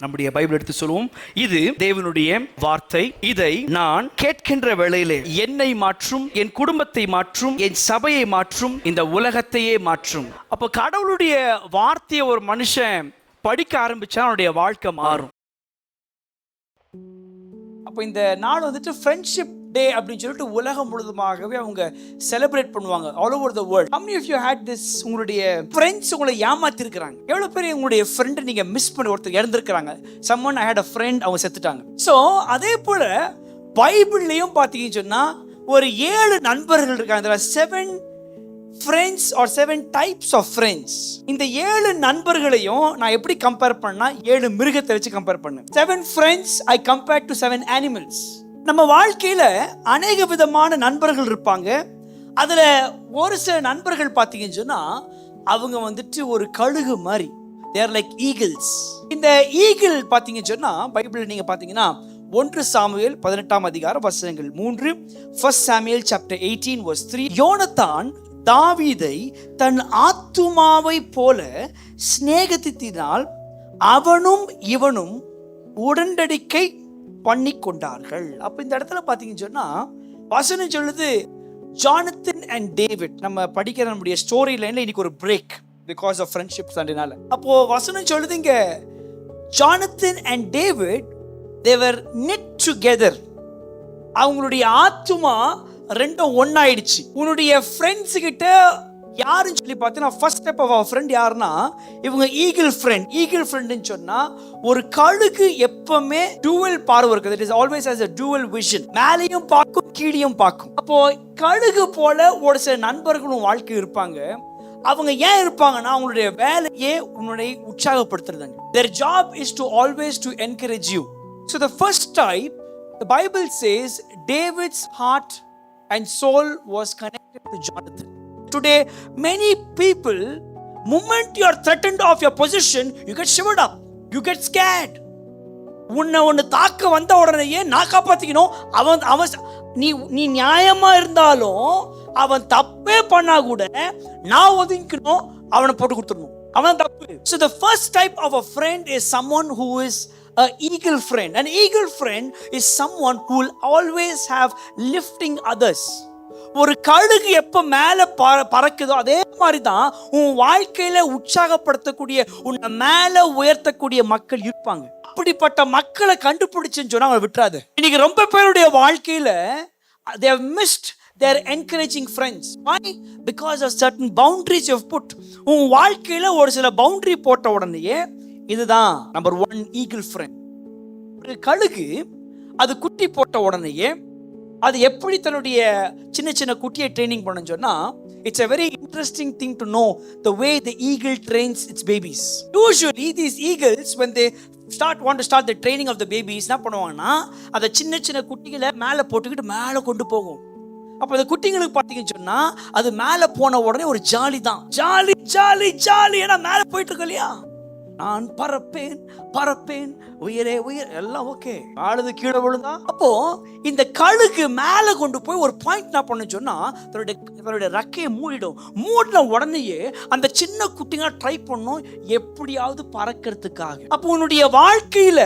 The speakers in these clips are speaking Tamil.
நம்முடைய பைபிள் எடுத்து சொல்லுவோம். இது தேவனுடைய வார்த்தை. இதை நான் கேட்கின்ற வேளையிலே என்னை மாற்றும், என் குடும்பத்தை மாற்றும், என் சபையை மாற்றும், இந்த உலகத்தையே மாற்றும். அப்ப கடவுளுடைய வார்த்தையை ஒரு மனுஷன் படிக்க ஆரம்பிச்சா அவனுடைய வாழ்க்கை மாறும். அப்போ இந்த நாள் வந்துட்டு ஃப்ரெண்ட்ஷிப் டே அப்படின்னு சொல்லிட்டு உலகம் முழுதுமாகவே அவங்க செலிப்ரேட் பண்ணுவாங்க, all over the world. How many of you had this? உங்களுடைய ஃப்ரெண்ட்ஸ் உங்களை ஏமாத்தி இருக்கிறாங்க. எவ்வளவு பேர் உங்களுடைய ஃப்ரெண்டை நீங்க மிஸ் பண்ணி ஒருத்தர் இறந்துருக்கிறாங்க. someone I had a friend, அவங்க செத்துட்டாங்க. ஸோ அதே போல பைபிள்லையும் பார்த்தீங்கன்னு சொன்னா ஒரு 7 நண்பர்கள் இருக்காங்க. there are 7 friends or 7 types of friends. இந்த 7 நண்பர்களையும் நான் எப்படி கம்பேர் பண்ணா 7 மிருகத்தை வச்சு கம்பேர் பண்ணேன். 7 friends I compared to 7 animals. நம்ம வாழ்க்கையில அநேக விதமான நண்பர்கள் இருப்பாங்க. அதுல ஒரு சில நண்பர்கள் பார்த்தீங்கன்னு சொன்னா அவங்க வந்துட்டு ஒரு கழுகு மாதிரி, they are like eagles. இந்த ஈகிள் பார்த்தீங்கன்னு சொன்னா பைபிள் நீங்க பார்த்தீங்கன்னா 1 சாமுவேல் 18ஆம் அதிகாரம் வசனங்கள் 3, 1 சாமுவேல் chapter 18 verse 3. யோனத்தான் தாவீதை தன் ஆத்துமாவை போல சிநேகித்தினால் அவனும் இவனும் உடன்படிக்கை பண்ணி கொண்டார்கள். அப்ப இந்த இடத்துல பாத்தீங்கன்னு சொன்னா வசனம் சொல்லுது ஜானத்தன் அண்ட் டேவிட். நம்ம படிக்கிற நம்முடைய ஸ்டோரி லைன்ல இன்னைக்கு ஒரு பிரேக் பிகாஸ் ஆஃப் ஃப்ரெண்ட்ஷிப் சண்டேனால. அப்போ வசனம் சொல்லுது இங்க Jonathan and David they were knit together. அவங்களுடைய ஆத்துமா ரெண்டும் ஒன்னாயிடுச்சு. உன்னுடைய ஃப்ரெண்ட்ஸ் கிட்ட யாருன்னு சொல்லி பார்த்தீங்கன்னா ஃபர்ஸ்ட் ஸ்டெப் ஆஃப் அவர் ஃப்ரெண்ட் யாருன்னா இவங்க ஈகிள் ஃப்ரெண்ட். ஈகிள் ஃப்ரெண்ட்னு சொன்னா ஒரு கழுகு எப்பவுமே டூவல் பார்வை இருக்குது. It is always has a dual vision. மேலையும் பார்க்கும் கீழையும் பார்க்கும். அப்போ கழுகு போல ஒரு சில நண்பர்களும் வாழ்க்கை இருப்பாங்க. அவங்க ஏன் இருப்பாங்கன்னா அவங்களுடைய வேலையே உன்னுடைய உற்சாகப்படுத்துறதாங்க. their job is to always to encourage you. So the first type, the Bible says David's heart and soul was connected to Jonathan. Today many people, moment you are threatened of your position, you get shivered up, you get scared. உன்னை தாக்க வந்த உடனேயே நான் காப்பாத்திக்கணும், அவன் நீ நியாயமா இருந்தாலும் அவன் தப்பே பண்ணா கூட நான் ஒதுங்கிக்கணும், அவனை போட்டு கொடுத்துடணும், அவன் தப்பு. So the first type of a friend is someone who is an eagle friend. An eagle friend is someone who will always have lifting others. ஒரு கழுகு எப்ப மேல பறக்குதோ அதே மாதிரி தான் உன் வாழ்க்கையில உற்சாகப்படுத்தக்கூடிய, உன்னை மேல உயர்த்தக்கூடிய மக்கள் இருப்பாங்க. அப்படிப்பட்ட மக்களை கண்டுபிடிச்சுன்னு சொன்னா அவங்க விட்டுறாது. இன்னைக்கு ரொம்ப பேருடைய வாழ்க்கையில they have missed their encouraging friends. Why? Because of certain boundaries you have put. உன் வாழ்க்கையில ஒரு சில பவுண்டரி போட்ட உடனேயே இதுதான் நம்பர் 1 ஈகிள் ஃப்ரெண்ட். ஒரு கழுகு அது குட்டி போட்ட உடனேயே அது எப்படி தன்னுடைய சின்ன சின்ன குட்டியை ட்ரைனிங் பண்ண சொன்னா it's a very interesting thing to know the way the eagle trains its babies. Usually these eagles when they want to start the training of the babies என்ன பண்ணுவாங்கன்னா அதை சின்ன சின்ன குட்டிகளை மேலே போட்டுக்கிட்டு மேலே கொண்டு போகும். அப்போ அந்த குட்டிங்களுக்கு பார்த்தீங்கன்னு சொன்னா அது மேலே போன உடனே ஒரு ஜாலி தான், ஜாலி ஜாலி ஜாலி, ஏன்னா மேலே போயிட்டு இருக்கு இல்லையா. நான் பறப்பேன் பறப்பேன் உயரே உயர் எல்லாம் ஓகே, ஆளுது கீழே விழுந்தா. அப்போ இந்த கழுகு மேலே கொண்டு போய் ஒரு பாயிண்ட் என்ன பண்ண சொன்னா தன்னுடைய ரெக்கையை மூடின உடனேயே அந்த சின்ன குட்டிங்க ட்ரை பண்ணும் எப்படியாவது பறக்கிறதுக்காக. அப்போ உன்னுடைய வாழ்க்கையில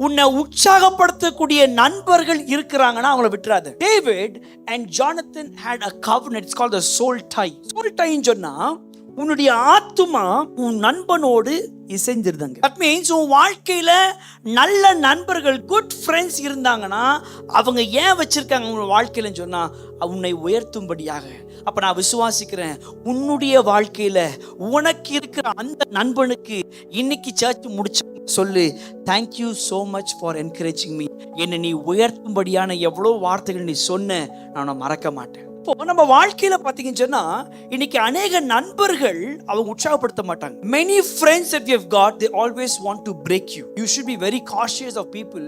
உன்னை உற்சாகப்படுத்தக்கூடிய நண்பர்கள் இருக்கிறாங்கன்னா அவங்கள விட்டுறாது. David and Jonathan had a covenant. It's called the soul tie. soul tie சொன்னா உன்னுடைய ஆத்துமா உன் நண்பனோடு இசைஞ்சிருந்தாங்க. தட் மீன்ஸ் உன் வாழ்க்கையில நல்ல நண்பர்கள், குட் ஃப்ரெண்ட்ஸ் இருந்தாங்கன்னா அவங்க ஏன் வச்சிருக்காங்க உன் வாழ்க்கையிலன்னு சொன்னா உன்னை உயர்த்தும்படியாக. அப்ப நான் விசுவாசிக்கிறேன் உன்னுடைய வாழ்க்கையில உனக்கு இருக்கிற அந்த நண்பனுக்கு இன்னைக்கு சர்ச் முடிச்சு சொல்லு, thank you so much for encouraging me. என்னை நீ உயர்த்தும்படியான எவ்வளோ வார்த்தைகள் நீ சொன்ன நான் மறக்க மாட்டேன். இப்போ நம்ம வாழ்க்கையில பாத்தீங்கன்னு சொன்னா இன்னைக்கு அநேக நண்பர்கள் அவங்க உற்சாகப்படுத்த மாட்டாங்க. many friends that we have got, they always want to break you. You should be very cautious of people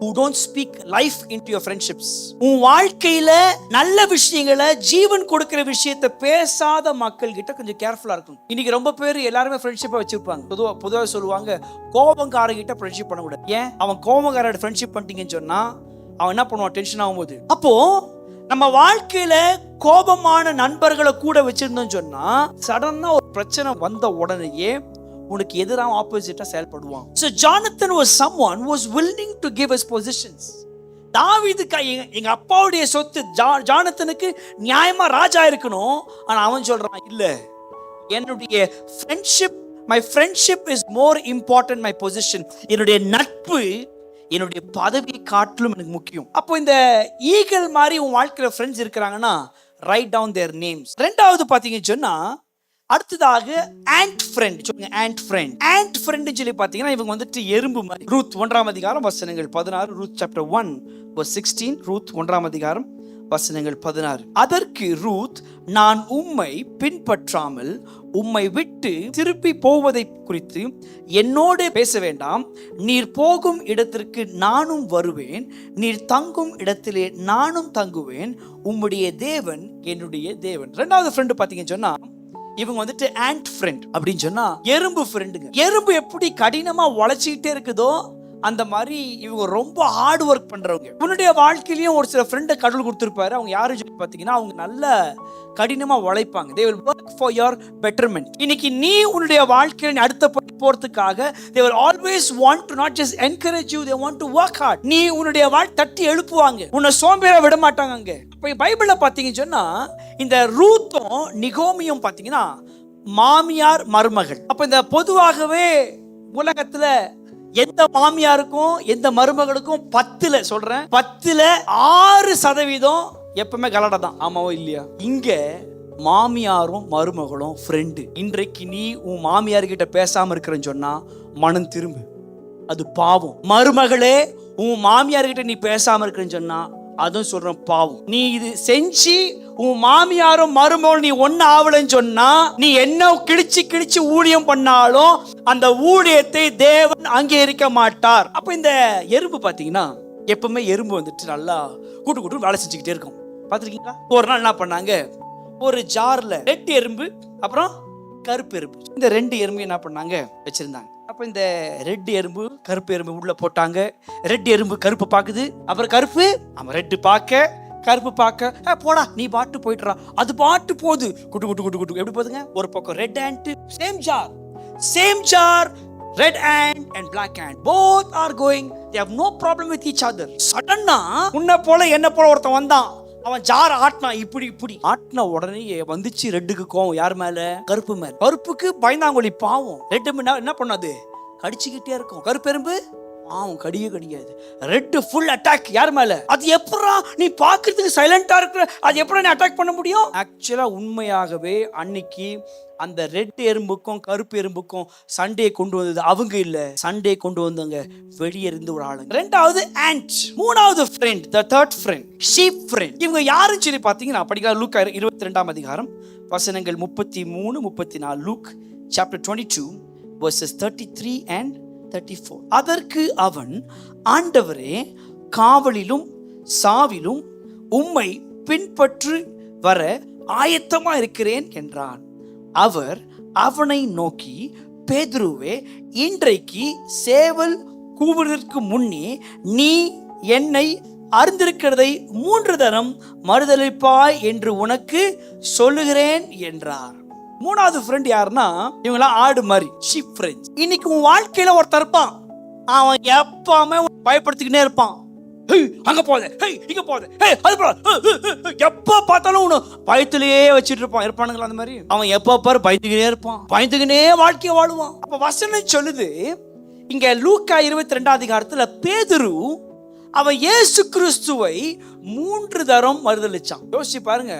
who don't speak life into your friendships. உன் வாழ்க்கையில நல்ல விஷயங்களை, ஜீவன் கொடுக்கிற விஷயத்தை பேசாத மக்கள் கிட்ட கொஞ்சம் கேர்ஃபுல்லா இருக்கும். இன்னைக்கு ரொம்ப பேர் எல்லாருமே ஃப்ரெண்ட்ஷிப்பை வச்சிருப்பாங்க. பொதுவாக சொல்லுவாங்க கோபங்காரங்கிட்ட ஃப்ரெண்ட்ஷிப் பண்ணக்கூடாது. ஏன்? அவன் கோபங்காரோட ஃப்ரெண்ட்ஷிப் பண்ணிட்டீங்கன்னு சொன்னா அவன் என்ன பண்ணுவான், டென்ஷன் ஆகும்போது. அப்போ நம்ம வாழ்க்கையில கோபமான நண்பர்களை கூட வச்சிருந்தோம் சொன்னா சடனா ஒரு பிரச்சனை வந்த உடனேயே உனக்கு எதிராக ஆப்போசிட்டா செயல்படுவான். So Jonathan was someone who was willing to give his positions. தாவீதுக்கு எங்க அப்பாவுடைய சொத்து ஜானத்தனுக்கு நியாயமா ராஜா இருக்கணும். ஆனா அவன் சொல்றான், இல்ல, என்னுடைய my friendship is more important my position. என்னுடைய நட்பு என்னுடைய பதவியை காட்டிலும் எனக்கு முக்கியம். அப்போ இந்த ஈகிள் மாதிரி உன் வாழ்க்கையில ஃப்ரெண்ட்ஸ் இருக்கிறாங்கன்னா ரைட் டவுன் தேர் நேம்ஸ். ரெண்டாவது பாத்தீங்கன்னு சொன்னா அடுத்ததாக ஆண்ட் ஃப்ரெண்ட். சொல்லுங்க, ஆண்ட் ஃப்ரெண்ட். ஆண்ட் ஃப்ரெண்ட் சொல்லி பாத்தீங்கன்னா இவங்க வந்துட்டு எறும்பு மாதிரி. ரூத் 1ஆம் அதிகாரம் வசனங்கள் 16. Ruth chapter 1:16. ரூத் 1ஆம் அதிகாரம் வசனங்கள் 16. அதற்கு ரூத், நான் உம்மை பின்பற்றாமல் உம்மை விட்டு திருப்பி போவதை குறித்து என்னோடு பேச வேண்டாம். நீர் போகும் இடத்திற்கு நானும் வருவேன், நீர் தங்கும் இடத்திலே நானும் தங்குவேன். உம்முடைய தேவன் என்னுடைய தேவன். ரெண்டாவது ஃப்ரெண்டு பாத்தீங்கன்னு சொன்னா இவங்க வந்துட்டு ஆண்ட் ஃப்ரெண்ட் அப்படின்னு சொன்னா எறும்பு ஃப்ரெண்டுங்க. எறும்பு எப்படி கடினமா உழைச்சிக்கிட்டே இருக்குதோ அந்த மாதிரி இவங்க ரொம்ப ஹார்ட் ஒர்க் பண்றவங்க. உன்னுடைய வாழ்க்கையிலயும் ஒரு சில ஃப்ரெண்டை கடவுள் கொடுத்திருப்பாரு. அவங்க யாரும் சொல்லி பாத்தீங்கன்னா அவங்க நல்ல கடினமா உழைப்பாங்க. they will work for your betterment. இன்னைக்கு நீ உன்னுடைய வாழ்க்கையில அடுத்த படி போறதுக்காக they will always want to not just encourage you, they want to work hard. நீ உன்னுடைய தட்டி எழுப்புவாங்க, உன்னை சோம்பேறியா விட மாட்டாங்க. அங்க இப்ப பைபிள்ல பாத்தீங்கன்னு சொன்னா இந்த ரூத்தும் நிகோமியும் பாத்தீங்கன்னா மாமியார் மருமகள். அப்ப இந்த பொதுவாகவே உலகத்துல எந்த மாமியாருக்கும் எந்த மருமகளுக்கும் 10ல 6% எப்பவுமே கலடை தான். ஆமாவோ இல்லையா? இங்க மாமியாரும் மருமகளும் ஃப்ரெண்டு. இன்றைக்கு நீ உன் மாமியார் கிட்ட பேசாம இருக்கிறன்னு சொன்னா மனம் திரும்பு, அது பாவம். மருமகளே உன் மாமியார் கிட்ட நீ பேசாம இருக்கிறன்னு சொன்னா அதுவும் சொல்றேன் பாவம். நீ இது செஞ்சு உன் மாமியாரும் மருமகளும் நீ ஒன்னு ஆவலன்னு சொன்னா நீ என்ன கிழிச்சு ஊழியம் பண்ணாலும் அந்த ஊழியத்தை தேவன் அங்கீகரிக்க மாட்டார். அப்ப இந்த எறும்பு பாத்தீங்கன்னா எப்பவுமே எறும்பு வந்துட்டு நல்லா கூட்டு வேலை செஞ்சுக்கிட்டே இருக்கும். பாத்திருக்கீங்களா? ஒரு நாள் என்ன பண்ணாங்க, ஒரு ஜார்ல ரெட் எறும்பு அப்புறம் கருப்பு எறும்பு, இந்த 2 எறும்பு என்ன பண்ணாங்க வச்சிருந்தாங்க. அப்ப இந்த ரெட் எறும்பு கருப்பு எறும்பு உள்ள போட்டாங்க. ரெட் எறும்பு கருப்பு பாக்குது, அப்புறம் கருப்பு ரெட்டு பார்க்க, கருப்பு பார்க்க, போடா நீ பாட்டு போயிட்டுறா. அது பாட்டு போகுது, குட்டு எப்படி போகுதுங்க? ஒரு பக்கம் red ant, same jar red ant and black ant, both are going, they have no problem with each other. சடனா உன்னை போல என்ன போல ஒருத்தன் வந்தான். அவன் ஜார் ஆட்டினா, இப்படி ஆட்டின உடனே வந்துச்சு ரெட்டுக்கு கோவம். யார் மேல? கருப்பு மேல. கருப்புக்கு பயந்தாங்கொழி பாவம். ரெட்டு என்ன பண்ணாது? கடிச்சுக்கிட்டே இருக்கும். கருப்பு எறும்பு பாவம் கடிக்காது. Red full attack. யார் மேல? அது எப்படா நீ பாக்குறதுக்கு சைலண்டா இருக்கிற, அது எப்படா நீ அட்டாக் பண்ண முடியும்? ஆக்சுவலா உண்மையாகவே அன்னைக்கு அந்த ரெட் எறும்புக்கும் கருப்பு எறும்புக்கும் சண்டே கொண்டு வந்தது அவங்க இல்ல, சண்டே கொண்டு வந்தவங்க வெளியே இருந்து ஒரு ஆளுங்க. ரெண்டாவது ஆண்ட். மூணாவது friend, the third friend, sheep friend. இவங்க யாருன்னு சொல்லி பாத்தீங்கன்னா படிக்கலாம் லூக்கா 22ஆம் அதிகாரம் வசனங்கள் 33, 34. Luke chapter 22 verses 33 and 34. அதற்கு அவன், ஆண்டவரே, காவலிலும் சாவிலும் உம்மை பின்பற்று வர ஆயத்தமா இருக்கிறேன் என்றான். அவர் அவனை நோக்கி, பேதுருவே, இன்றைக்கு சேவல் கூவுவதற்கு முன்னே நீ என்னை அறிந்திருக்கிறதை 3 தரம் மறுதலிப்பாய் என்று உனக்கு சொல்லுகிறேன் என்றார். மூணாவது ஃப்ரெண்ட் யாருன்னா இவங்களாம் ஆடு மாதிரி, ஷீப் ஃப்ரெண்ட்ஸ். இன்னைக்கு உன் வாழ்க்கையில ஒருத்தர் இருப்பான், அவன் எப்பவுமே பயப்படுத்திக்கிட்டே இருப்பான். அங்க போத, இங்க போத, எப்ப பார்த்தாலும் உன்னை பயத்திலேயே வச்சுட்டு இருப்பானுங்களா அந்த மாதிரி. அவன் எப்ப பாரு பயந்துக்கினே வாழ்க்கைய வாழுவான். அப்ப வசனம் சொல்லுது இங்க லூக்கா 22ஆம் அதிகாரத்துல பேதுரு அவன் இயேசு கிறிஸ்துவை 3 தரம் மறுதலிச்சான். யோசிச்சு பாருங்க,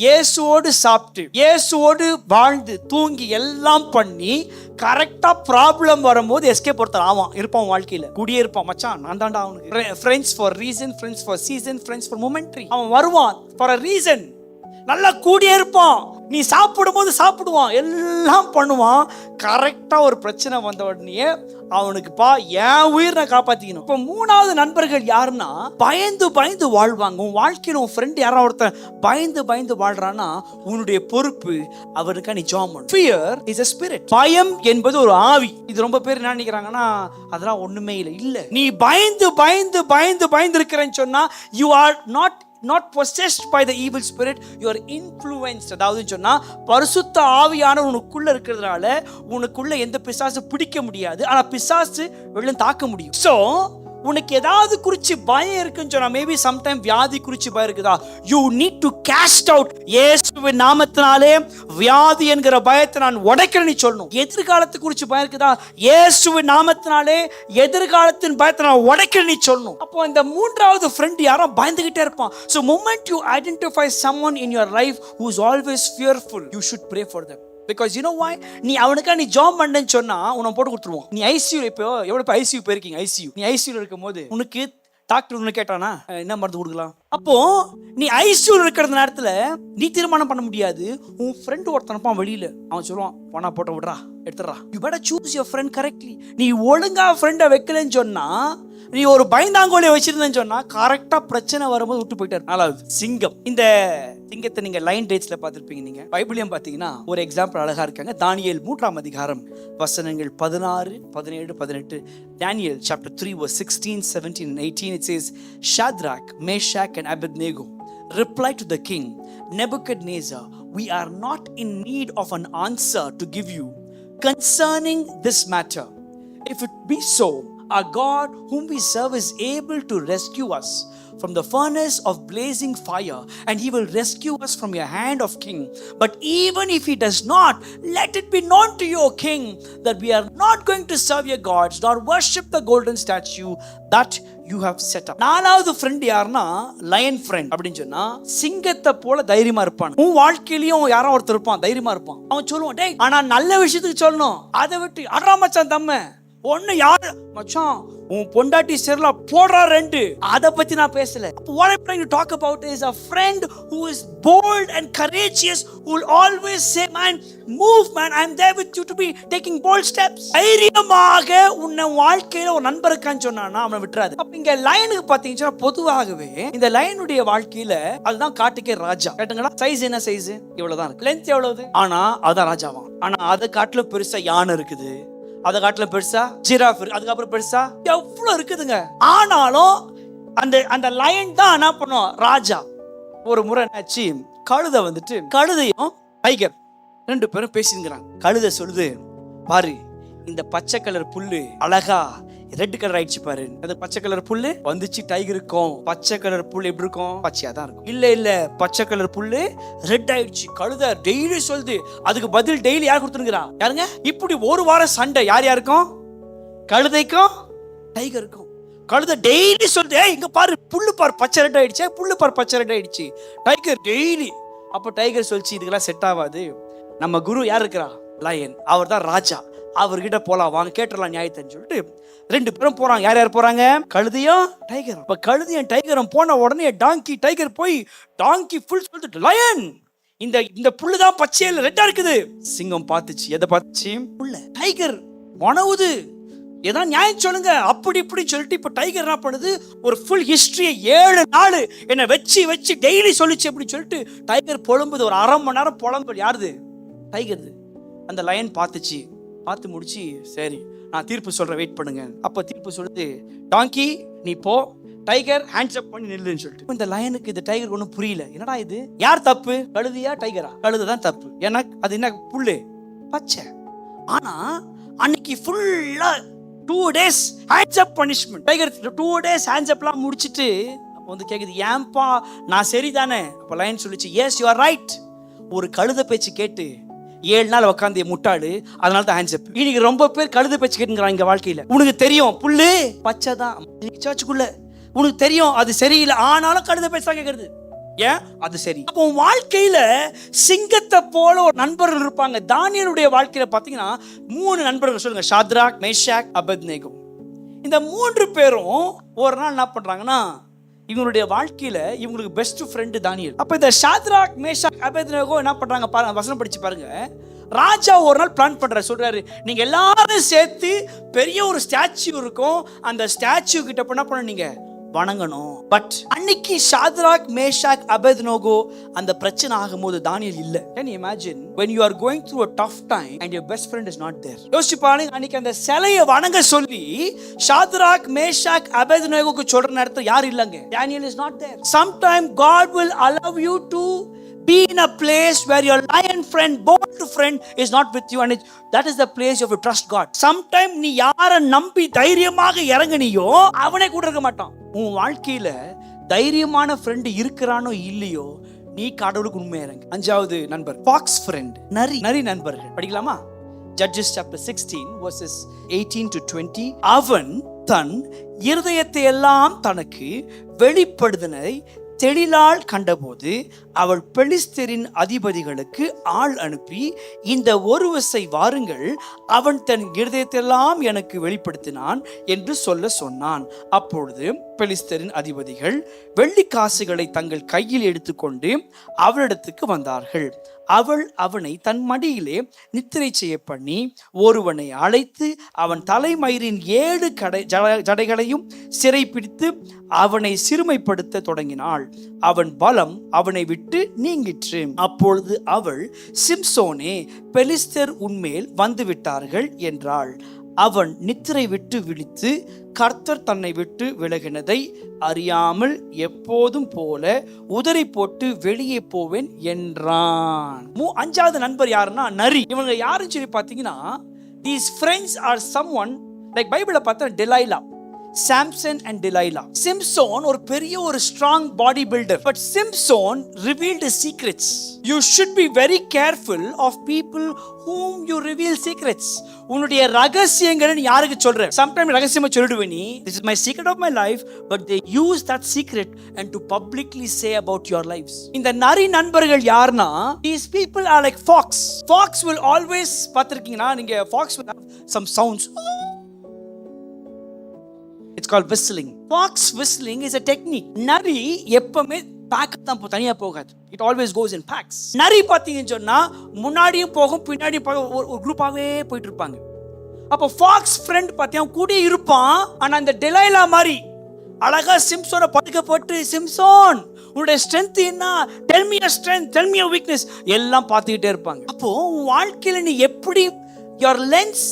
இயேசுவோடு சாப்பிட்டு இயேசுவோடு வாழ்ந்து தூங்கி எல்லாம் பண்ணி கரெக்டா ப்ராப்ளம் வரும்போது எஸ்கேப் ஒருத்தர் ஆவான் இருப்பான் வாழ்க்கையில, கூடியே இருப்பான். மச்சான் நான் தான்டா அவனுக்கு friends for reason, friends for season, friends for momentary. அவன் வருவான் ஃபார் அ ரீசன், நல்லா கூடியே இருப்பான். நீ சாப்பிடும் போது சாப்பிடுவான், எல்லாம் பண்ணுவான். கரெக்டா ஒரு பிரச்சனை வந்த உடனே அவனுக்கு என் உயிர் நான் காப்பாத்திக்கணும். இப்ப மூணாவது நண்பர்கள் யாருன்னா பயந்து வாழ்வாங்க. உன் வாழ்க்கையில உன் ஃப்ரெண்ட் யாராவது ஒருத்தன் பயந்து வாழ்றான்னா உன்னுடைய பொறுப்பு அவனுக்கு நீ ஜாம் பண்ணு. Fear is a spirit. பயம் என்பது ஒரு ஆவி. இது ரொம்ப பேர் என்ன நினைக்கிறாங்கன்னா அதெல்லாம் ஒண்ணுமே இல்லை. நீ பயந்து இருக்கிறேன்னு சொன்னா you are not not possessed by the evil spirit, you are influenced. அதாவது சொன்னா பரிசுத்த ஆவியான உனக்குள்ள இருக்கிறதுனால உனக்குள்ள எந்த பிசாசு பிடிக்க முடியாது, ஆனா பிசாசு வெளியே தாக்க முடியும். சோ உனக்கு ஏதாவது குறிச்சு பயம் இருக்குன்னு சொன்னா, மேபி சம்டைம் வியாதி குறிச்சு பயம் இருக்குதா, you need to cost out. இயேசுவின் நாமத்தினாலே வியாதி என்கிற பயத்தை நான் உடைக்கிறேன்னு சொல்லணும். எதிர்காலத்து குறிச்சு பயம் இருக்குதா, இயேசுவின் நாமத்தினாலே எதிர்காலத்தின் பயத்தை நான் உடைக்கிறேன்னு சொல்லணும். அப்போ இந்த மூன்றாவது ஃப்ரெண்ட் யாரோ பயந்துகிட்டே இருப்பான். So moment you identify someone in your life who is always fearful, you should pray for them. Because you know why? நீ அவனுக்கா நீ ஜாப் பண்ணேன்னு சொன்னா உன்னை போட்டு கொடுத்துருவான். நீ ஐசியூ இப்போ எவ்வளோ ஐசியூ போயிருக்கீங்க, ஐசியூ நீ ஐசியூல இருக்கும் போது உனக்கு டாக்டர் ஒன்று கேட்டானா என்ன மருந்து கொடுக்கலாம். அப்போ நீ ஐசியூல இருக்கிற நேரத்துல நீ தீர்மானம் பண்ண முடியாது. உன் ஃப்ரெண்ட் ஒருத்தனப்பான் வெளியில, அவன் சொல்லுவான் பணா போட்ட விடுறா எடுத்துடுறா. You better choose your friend correctly. நீ ஒழுங்கா ஃப்ரெண்டை வைக்கலன்னு சொன்னா, நீ ஒரு பயந்தாங்கோலியை வச்சிருந்தேன்னு சொன்னா கரெக்டா பிரச்சனை வரும்போது விட்டு போயிட்டாரு. நாலாவது சிங்கம். இந்த சிங்கத்தை நீங்க லைன் டேட்ஸ்ல பார்த்திருப்பீங்க. நீங்க பைபிளையும் பார்த்தீங்கன்னா ஒரு எக்ஸாம்பிள் அழகா இருக்காங்க. தானியேல் 3ஆம் அதிகாரம் வசனங்கள் 16, 17, 18. Daniel chapter 3 verse 16, 17 and 18. It says, Shadrach, Meshach and Abednego replied to the king, Nebuchadnezzar, we are not in need of an answer to give you concerning this matter. If it be so, our God whom we serve is able to rescue us from the furnace of blazing fire, and he will rescue us from your hand of king. But even if he does not, let it be known to you, O king, that we are not going to serve your gods nor worship the golden statue that you have set up. நாலாவது ஃப்ரெண்ட் யாருன்னா லயன் ஃப்ரெண்ட் அப்படின்னு சொன்னா, சிங்கத்தை போல தைரியமா இருப்பான். உன் வாழ்க்கையிலயும் யாரோ ஒருத்தர் இருப்பான், தைரியமா இருப்பான். அவன் சொல்லுவான், டேய் ஆனா நல்ல விஷயத்துக்கு சொல்லணும், அதை விட்டு அடா மச்சான் தம்ம ஒண்ணு யாரு மச்சான் உன் பொண்டாட்டி செர்ல போடுறா ரெண்டு, அத பத்தி நான் பேசல. What I'm trying to talk about is a friend who is bold and courageous, who will always say, man, move man, I'm there with you to be taking bold steps. தைரியமாக உன்னை வாழ்க்கையில ஒரு நண்பர் இருக்கான்னு சொன்னானா அவனை விட்டுறாது. அப்ப இங்க லைனுக்கு பாத்தீங்கன்னா பொதுவாகவே இந்த லைனுடைய வாழ்க்கையில அதுதான் காட்டுக்கே ராஜா. கேட்டுங்களா, சைஸ் என்ன சைஸ் இவ்வளவுதான் இருக்கு, லென்த் எவ்வளவு, ஆனா அதான் ராஜாவான். ஆனா அதை காட்டுல பெருசா யானை இருக்குது, அதை காட்டுல பெருசா ஜிராஃப் இருக்கு, அதுக்கப்புறம் பெருசா எவ்வளவு இருக்குதுங்க. ஆனாலும் அந்த அந்த லயன் தான் என்ன பண்ணும் ராஜா. ஒரு முறை என்னாச்சு, கழுதை வந்துட்டு கழுதையும் டைகர் ரெண்டு பேரும் பேசிங்கிறாங்க. கழுதை சொல்லுது, பாரு இந்த பச்சை கலர் புல்லு அழகா ரெட் கலர் ஆயிடுச்சு பாரு. அந்த பச்சை கலர் புல்லு வந்துச்சு டைகருக்கும். பச்சை கலர் புல்லு எப்படி இருக்கும், பச்சையா தான் இருக்கும். இல்ல இல்ல பச்சை கலர் புல்லு ரெட் ஆயிடுச்சு. கழுதை டெய்லி சொல்லுது, அதுக்கு பதில் டெய்லி யார் கொடுத்துருக்கிறா, யாருங்க. இப்படி ஒரு வாரம் சண்டை யார் யாருக்கும், கழுதைக்கும் டைகருக்கும். கழுதை டெய்லி சொல்லுது, ஏய் இங்க பாரு புல்லு பாரு பச்சை ரெட் ஆயிடுச்சு, புல்லு பாரு பச்சை ரெட் ஆயிடுச்சு. Tiger daily. அப்ப டைகர் சொல்லிச்சு, இதுக்கெல்லாம் செட் ஆகாது, நம்ம குரு யார் இருக்கிறா, லயன், அவர் தான் ராஜா, அவர்கிட்ட போலாம் வாங்க கேட்டுடலாம் நியாயத்தைன்னு சொல்லிட்டு ரெண்டு பேரும் போறாங்க. யார் யார் போறாங்க, கழுதையும் டைகரும். இப்ப கழுதையும் டைகரும் போன உடனே டாங்கி டைகர் போய் டாங்கி ஃபுல் சொல்லிட்டு, லயன் இந்த இந்த புல்லுதான் பச்சையில ரெட்டா இருக்குது. சிங்கம் பார்த்துச்சு, எதை பார்த்துச்சு, புல்ல. டைகர் உணவுது, ஏதாவது நியாயம் சொல்லுங்க அப்படி இப்படி சொல்லிட்டு இப்ப டைகர் என்ன பண்ணுது, ஒரு ஃபுல் ஹிஸ்டரியை 7 நாள் என்ன வச்சு வச்சு டெய்லி சொல்லிச்சு அப்படின்னு சொல்லிட்டு டைகர் புலம்புது. ஒரு 1/2 மணி நேரம் புலம்பு. யாருது, டைகர். அந்த லயன் பார்த்துச்சு, பார்த்து முடிச்சு, சரி நான் தீர்ப்பு சொல்றேன் வெயிட் பண்ணுங்க. அப்ப தீர்ப்பு சொல்லுது, டாங்கி நீ போ, டைகர் ஹேண்ட்ஸ் அப் பண்ணி நில்லுன்னு சொல்லிட்டு. இந்த லயனுக்கு இந்த டைகர் ஒன்றும் புரியல, என்னடா இது யார் தப்பு, கழுதையா டைகரா? கழுதை தான் தப்பு, ஏன்னா அது என்ன புல்லு பச்சை. ஆனா அன்னைக்கு ஃபுல்லா 2 days hands up punishment. Tiger 2 days hands அப்லாம் முடிச்சிட்டு அப்போ வந்து கேக்குது, ஏன்பா நான் சரிதானே? அப்போ லயன் சொல்லிச்சு, எஸ் யூ ஆர் ரைட். ஒரு கழுதை பேச்சு கேட்டு 7 நாள் உட்காந்து முட்டாடு, அதனால தான் ஹேண்ட்ஸ் அப். இன்னைக்கு ரொம்ப பேர் கழுதை பேச்சு கேட்டுங்கிறாங்க இங்க வாழ்க்கையில. உனக்கு தெரியும் புல்லு பச்சை தான், சர்ச்சுக்குள்ள உனக்கு தெரியும் அது சரியில்லை, ஆனாலும் கழுதை பேச்சு தான் கேட்கறது. ஏன் அது சரி. அப்போ வாழ்க்கையில சிங்கத்தை போல ஒரு நண்பர்கள் இருப்பாங்க. தானியேலுடைய வாழ்க்கையில பாத்தீங்கன்னா 3 நண்பர்கள் சொல்லுங்க, ஷாத்ராக், மேஷாக், அபேத்நேகோ. இந்த 3 பேரும் ஒரு நாள் என்ன பண்றாங்கன்னா, இவங்களுடைய வாழ்க்கையில இவங்களுக்கு பெஸ்ட் ஃப்ரெண்டு தானியேல். அப்ப இந்த ஷாத்ராக், மேஷாக், அபேத்நேகோ என்ன பண்றாங்க பாருங்க, வசனம் படிச்சு பாருங்க. ராஜா ஒரு நாள் பிளான் பண்றாரு, சொல்றாரு நீங்க எல்லாரும் சேர்த்து பெரிய ஒரு ஸ்டாச்சு இருக்கும், அந்த ஸ்டாச்சு கிட்ட என்ன பண்ண நீங்க வணங்கணும். பட் அன்னைக்கு ஷாத்ராக், மேஷாக், அபேத்நேகோ அந்த பிரச்சனை ஆகும்போது தானியேல் இல்ல. Can you imagine when you are going through a tough time and your best friend is not there? யோசிச்சு பாருங்க, அன்னைக்கு அந்த சிலையை வணங்க சொல்லி ஷாத்ராக், மேஷாக், அபேத்நேகோக்கு சொல்ற நேரத்துல யார் இல்லங்க? Daniel is not there. Sometime God will allow you to be in a place where your lion friend, bold friend is not with you, and that is the place you have to trust God. Sometime நீ யாரை நம்பி தைரியமாக இறங்கினியோ அவனே கூட இருக்க மாட்டான். உன் வாழ்க்கையில தைரியமான ஃப்ரெண்ட் இருக்கிறானோ இல்லையோ, நீ கடவுளுக்கு உண்மையா இறங்கு. அஞ்சாவது நண்பர், ஃபாக்ஸ் ஃப்ரெண்ட், நரி நண்பர்கள். படிக்கலாமா? Judges chapter 16 verses 18 to 20. அவன் தன் இருதயத்தை எல்லாம் தனக்கு வெளிப்படுத்தினை தெளிலாள் கண்டபோது அவள் பெலிஸ்தரின் அதிபதிகளுக்கு ஆள் அனுப்பி, இந்த ஒரு விசை வாருங்கள், அவன் தன் இருதயத்தெல்லாம் எனக்கு வெளிப்படுத்தினான் என்று சொன்னான். அப்பொழுது பெலிஸ்தரின் அதிபதிகள் வெள்ளி காசுகளை தங்கள் கையில் எடுத்துக்கொண்டு அவளிடத்துக்கு வந்தார்கள். அவள் அவனை தன் மடியிலே நித்திரை செய்ய பண்ணி ஒருவனை அழைத்து அவன் தலைமயிரின் 7 ஜடைகளையும் சிறைப்பிடித்து அவனை சிறுமைப்படுத்த தொடங்கினாள். அவன் பலம் அவனை விட்டு நீங்கிற்று. அப்பொழுது அவள், சிம்சோனே, பெலிஸ்தர் உன்மேல் வந்து விட்டார்கள் என்றாள். அவன் நித்திரை விட்டு விழித்து கர்த்தர் தன்னை விட்டு விலகினதை அறியாமல் எப்போதும் போல உதறி போட்டு வெளியே போவேன் என்றான். அஞ்சாவது நண்பர் யாருன்னா நரி. இவங்க யாருன்னு சொல்லி பார்த்தீங்கன்னா, these friends are someone like பைபிளை பார்த்தா டெலைலா, சாம்சன் அண்ட் டெலைலா. சிம்சோன் ஒரு பெரிய ஒரு strong body builder, but Samson revealed his secrets. You should be very careful of people whom you reveal secrets. உன்னுடைய ரகசியங்களை நீ யாருக்கு சொல்ற? Sometimes ரகசியமா சொல்லிடுவே நீ, this is my secret of my life, but they use that secret and to publicly say about your lives. இந்த நரி நண்பர்கள் யாருன்னா, these people are like fox. Fox will always, பார்த்திருக்கீங்கன்னா நீங்க, fox will have some sounds. It's called whistling. Fox whistling is a technique. நரி எப்பவுமே பேக் தான் தனியா போகாது. It always goes in packs. நரி பாத்தீங்கன்னு சொன்னா முன்னாடியும் போகும் பின்னாடியும் போகும், ஒரு குரூப்பாவே போயிட்டு இருப்பாங்க. அப்போ ஃபாக்ஸ் ஃப்ரெண்ட் பாத்தீங்கன்னா கூட இருப்பான். ஆனா இந்த டெலைலா மாதிரி அழகா சிம்சோனை படுக்க போட்டு, சிம்சோன் உன்னுடைய ஸ்ட்ரென்த் என்ன, tell me your strength, tell me your weakness எல்லாம் பார்த்துக்கிட்டே இருப்பாங்க. அப்போ உன் வாழ்க்கையில நீ எப்படி your lens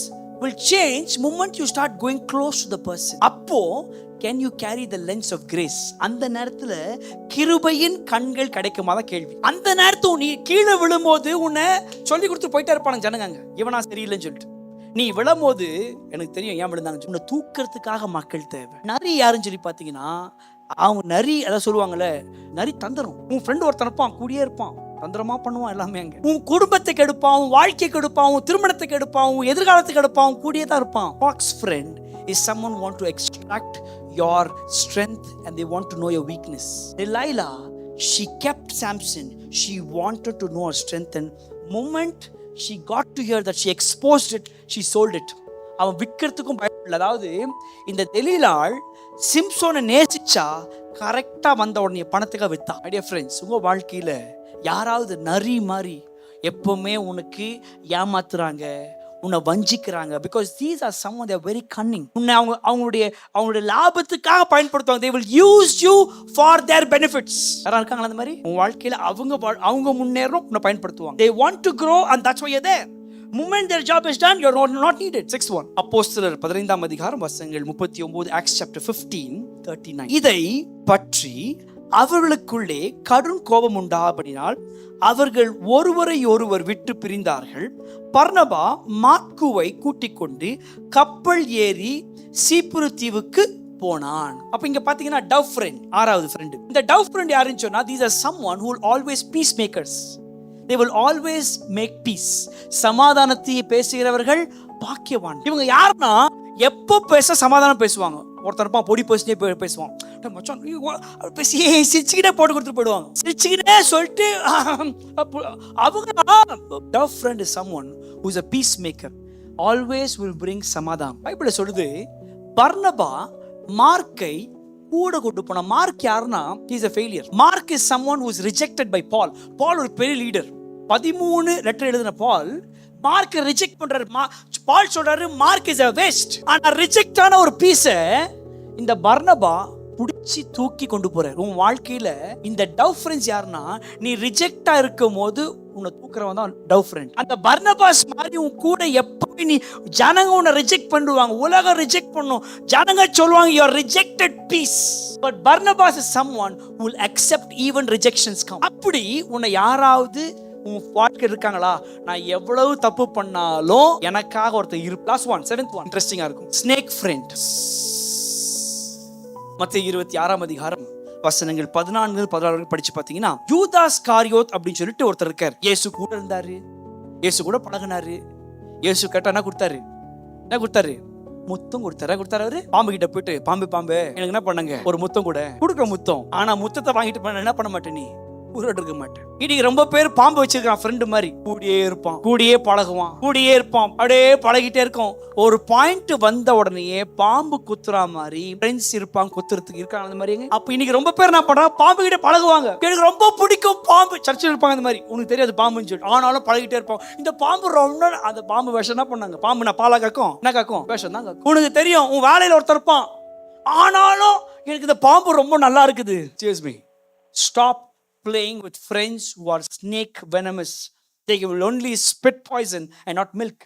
will change moment you start going close to the person. அப்போ can you carry the lens of grace? அந்த நேரத்துல கிருபையின் கண்கள் கிடைக்குமா தான் கேள்வி. அந்த நேரத்துல நீ கீழே விழும்போது உன்னை சொல்லி கொடுத்து போயிட்டே இருப்பாங்க ஜனங்க, இவனா சரியில்லைன்னு சொல்லிட்டு. நீ விழும்போது எனக்கு தெரியும் ஏன் விழுந்தாங்க, உன்னை தூக்கிறதுக்காக மக்கள் தேவை. நரி யாருன்னு சொல்லி பார்த்தீங்கன்னா, அவங்க நரி அதான் சொல்லுவாங்கல்ல, நரி தந்திரம். உன் ஃப்ரெண்டு ஒருத்தன் இருப்பான், கூடியே இருப்பான், தந்திரமா பண்ணுவான் எல்லாமே. அங்க உன் குடும்பத்தை கெடுப்பான், உன் வாழ்க்கையை கெடுப்பான், உன் திருமணத்தை கெடுப்பான், உன் எதிர்காலத்தை கெடுப்பான், கூடியே தான் இருப்பான். Fox friend is someone who want to extract your strength and they want to know your weakness. Delilah, she kept Samson. She wanted to know her strength, and moment she got to hear that, she exposed it, she sold it. அவன் விற்கிறதுக்கும் பயப்படல. அதாவது இந்த தெலீலாள் சிம்சோனை நேசிச்சா கரெக்டா வந்த உடனே பணத்துக்காக வித்தா. ஐடியா ஃப்ரெண்ட்ஸ், உங்க வாழ்க்கையில யாராவது நரி மாதிரி எப்பவுமே உனக்கு ஏமாத்துறாங்க, உன்னை வஞ்சிக்கிறாங்க, because these are someone they are very cunning. உன்னை அவங்களுடைய லாபத்துக்காக பயன்படுத்துவாங்க. they will use you for their benefits. யாரா இருக்காங்களா அந்த மாதிரி உன் வாழ்க்கையில? அவங்க முன்னேறணும், உன்னை பயன்படுத்துவாங்க. they want to grow and that's why you're there. moment their job is done, you're not needed. 6:1 அப்போஸ்தலர் 15ஆம் அதிகாரம் வசனங்கள் 39, Acts chapter 15:39. இதை பற்றி அவர்களுக்குள்ளே கடும் கோபம் உண்டாபடினால் அவர்கள் ஒருவரை ஒருவர் விட்டு பிரிந்தார்கள். பர்னபா மார்க்குவை கூட்டிக் கொண்டு கப்பல் ஏறி சீப்புரு தீவுக்கு போனான். அப்ப இங்க பாத்தீங்கன்னா டவ் ஃப்ரெண்ட், ஆறாவது ஃப்ரெண்ட். இந்த டவ் ஃப்ரெண்ட் யாருன்னு சொன்னா, these are someone who will always peacemakers. They will always make peace. சமாதானத்தை பேசுகிறவர்கள் பாக்கியவான். இவங்க யாருன்னா எப்போ பேச சமாதானம் பேசுவாங்க. ஒருத்தரப்பா பொடி பேசினே பேசுவான், மச்சான் பேசி சிரிச்சுக்கிட்டே போட்டு கொடுத்துட்டு போயிடுவாங்க. சிரிச்சுக்கிட்டே சொல்லிட்டு அவங்க dove friend is someone who is a peacemaker, always will bring சமாதானம். பைபிள் சொல்லுது, பர்னபா மார்க்கை கூட கொண்டு போன. மார்க் யாருன்னா, he is a failure. Mark is someone who is rejected by Paul. பால் ஒரு பெரிய லீடர். 13 லெட்டர் எழுதின பால் மார்க் ரிஜெக்ட் பண்றாரு. பால் சொல்றாரு மார்க் இஸ் a waste. ஆனா ரிஜெக்ட் ஆன ஒரு பீஸை இந்த பர்னபா பிடிச்சி தூக்கி கொண்டு போறாரு. உன் வாழ்க்கையில இந்த டவ் ஃப்ரெண்ட்ஸ் யாருன்னா, நீ ரிஜெக்டா இருக்கும் போது உன்னை தூக்குறவன் தான் டவ் ஃப்ரெண்ட். அந்த பர்னபாஸ் மாதிரி உன் கூட எப்பவுமே நீ ஜனங்க உன்னை ரிஜெக்ட் பண்ணுவாங்க, உலகம் ரிஜெக்ட் பண்ணும், ஜனங்க சொல்லுவாங்க you are rejected piece, but Barnabas is someone who will accept even rejections come. அப்படி உன்னை யாராவது உன் வாழ்க்கை இருக்காங்களா, நான் எவ்வளவு தப்பு பண்ணாலும் எனக்காக ஒருத்தர் இரு. லாஸ்ட் ஒன், 7th ஒன் இன்ட்ரெஸ்டிங்கா இருக்கும். Snake friend. மத்தேயு 26ஆம் அதிகாரம் வசனங்கள் 14-16 படிச்சு பாத்தீங்கன்னா, யூதாஸ் காரியோத் அப்படின்னு சொல்லிட்டு ஒருத்தர் இருக்காரு. இயேசு கூட இருந்தாரு, இயேசு கூட பழகினாரு. இயேசு கேட்டா என்ன கொடுத்தாரு? முத்தம் கொடுத்தாரு. அவரு பாம்பு கிட்ட போயிட்டு, பாம்பு எனக்கு என்ன பண்ணுங்க, ஒரு முத்தம் கொடுக்க முத்தம். ஆனா முத்தத்தை வாங்கிட்டு என்ன பண்ண மாட்டேன், நீ உருட்டு இருக்க மாட்டேன். இன்னைக்கு ரொம்ப பேர் பாம்பு வச்சிருக்கான் ஃப்ரெண்டு மாதிரி, கூடியே இருப்பான், கூடியே பழகுவான், கூடியே இருப்பான், அப்படியே பழகிட்டே இருக்கும். ஒரு பாயிண்ட் வந்த உடனே பாம்பு குத்துறா மாதிரி ஃப்ரெண்ட்ஸ் இருப்பாங்க, குத்துறதுக்கு இருக்காங்க அந்த மாதிரி. அப்ப இன்னைக்கு ரொம்ப பேர் என்ன பண்றாங்க, பாம்பு கிட்ட பழகுவாங்க. எனக்கு ரொம்ப பிடிக்கும் பாம்பு, சர்ச்சில் இருப்பாங்க அந்த மாதிரி, உனக்கு தெரியாது பாம்புன்னு சொல்லி, ஆனாலும் பழகிட்டே இருப்போம். இந்த பாம்பு ரொம்ப, அந்த பாம்பு விஷம் என்ன பண்ணாங்க, பாம்பு நான் பாலா காக்கும், என்ன காக்கும், விஷம் தான் காக்கும். உனக்கு தெரியும் உன் வேலையில ஒருத்தர் இருப்பான், ஆனாலும் எனக்கு இந்த பாம்பு ரொம்ப நல்லா இருக்குது. Excuse me. Stop playing with friends who are snake venomous. They will only spit poison and not milk.